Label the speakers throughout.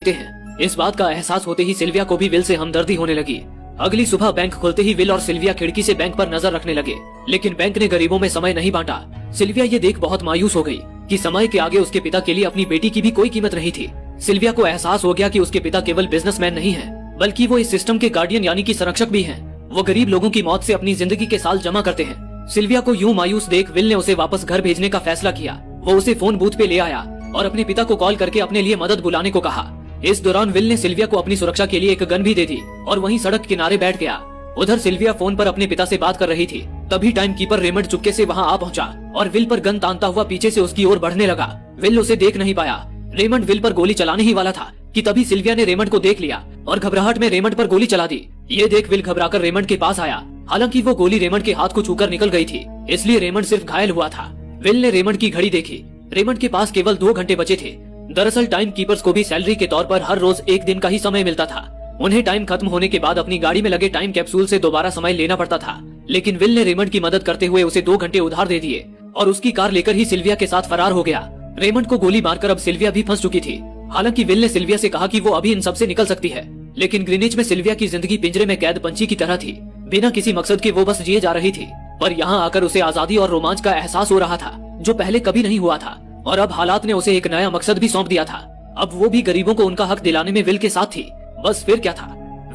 Speaker 1: हैं। इस बात का एहसास होते ही सिल्विया को भी विल से हमदर्दी होने लगी। अगली सुबह बैंक खुलते ही विल और सिल्विया खिड़की से बैंक पर नजर रखने लगे, लेकिन बैंक ने गरीबों में समय नहीं बांटा। सिल्विया ये देख बहुत मायूस हो गई कि समय के आगे उसके पिता के लिए अपनी बेटी की भी कोई कीमत नहीं थी। सिल्विया को एहसास हो गया कि उसके पिता केवल बिजनेसमैन नहीं है, बल्कि वो इस सिस्टम के गार्डियन यानी कि संरक्षक भी हैं। वो गरीब लोगों की मौत से अपनी जिंदगी के साल जमा करते हैं। सिल्विया को यूं मायूस देख विल ने उसे वापस घर भेजने का फैसला किया। वो उसे फोन बूथ पे ले आया और अपने पिता को कॉल करके अपने लिए मदद बुलाने को कहा। इस दौरान विल ने सिल्विया को अपनी सुरक्षा के लिए एक गन भी दे दी और वहीं सड़क किनारे बैठ गया। उधर सिल्विया फोन पर अपने पिता से बात कर रही थी, तभी टाइम कीपर रेमंड चुपके से वहां आ पहुंचा और विल पर गन तानता हुआ पीछे से उसकी ओर बढ़ने लगा। विल उसे देख नहीं पाया। रेमंड विल पर गोली चलाने ही वाला था कि तभी सिल्विया ने रेमंड को देख लिया और घबराहट में रेमंड पर गोली चला दी। ये देख विल घबराकर रेमंड के पास आया। हालांकि वो गोली रेमंड के हाथ को छूकर निकल गई थी, इसलिए रेमंड सिर्फ घायल हुआ था। विल ने रेमंड की घड़ी देखी। रेमंड के पास केवल 2 घंटे बचे थे। दरअसल टाइम कीपर्स को भी सैलरी के तौर पर हर रोज 1 दिन का ही समय मिलता था। उन्हें टाइम खत्म होने के बाद अपनी गाड़ी में लगे टाइम कैप्सूल से दोबारा समय लेना पड़ता था, लेकिन विल ने रेमंड की मदद करते हुए उसे 2 घंटे उधार दे दिए और उसकी कार लेकर ही सिल्विया के साथ फरार हो गया। रेमंड को गोली मारकर अब सिल्विया भी फंस चुकी थी। हालांकि विल ने सिल्विया से कहा कि वो अभी इन सब से निकल सकती है, लेकिन ग्रीनिच में सिल्विया की जिंदगी पिंजरे में कैद पंछी की तरह थी। बिना किसी मकसद के वो बस जिए जा रही थी, पर यहाँ आकर उसे आजादी और रोमांच का एहसास हो रहा था, जो पहले कभी नहीं हुआ था। और अब हालात ने उसे एक नया मकसद भी सौंप दिया था। अब वो भी गरीबों को उनका हक दिलाने में विल के साथ थी। बस फिर क्या था,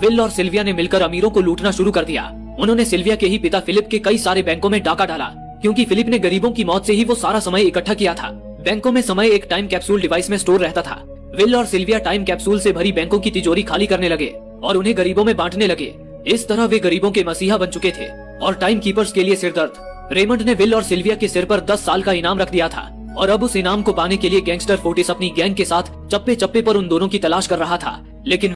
Speaker 1: विल और सिल्विया ने मिलकर अमीरों को लूटना शुरू कर दिया। उन्होंने सिल्विया के ही पिता फिलिप के कई सारे बैंकों में डाका डाला, क्योंकि फिलिप ने गरीबों की मौत से ही वो सारा समय इकट्ठा किया था। बैंकों में समय एक टाइम कैप्सूल डिवाइस में स्टोर रहता था। विल और सिल्विया टाइम कैप्सूल से भरी बैंकों की तिजोरी खाली करने लगे और उन्हें गरीबों में बांटने लगे। इस तरह वे गरीबों के मसीहा बन चुके थे और टाइम कीपर्स के लिए सिरदर्द। रेमंड ने विल और सिल्विया के सिर पर 10 साल का इनाम रख दिया था और अब उस इनाम को पाने के लिए गैंगस्टर फोर्टिस अपनी गैंग के साथ चप्पे चप्पे पर उन दोनों की तलाश कर रहा था, लेकिन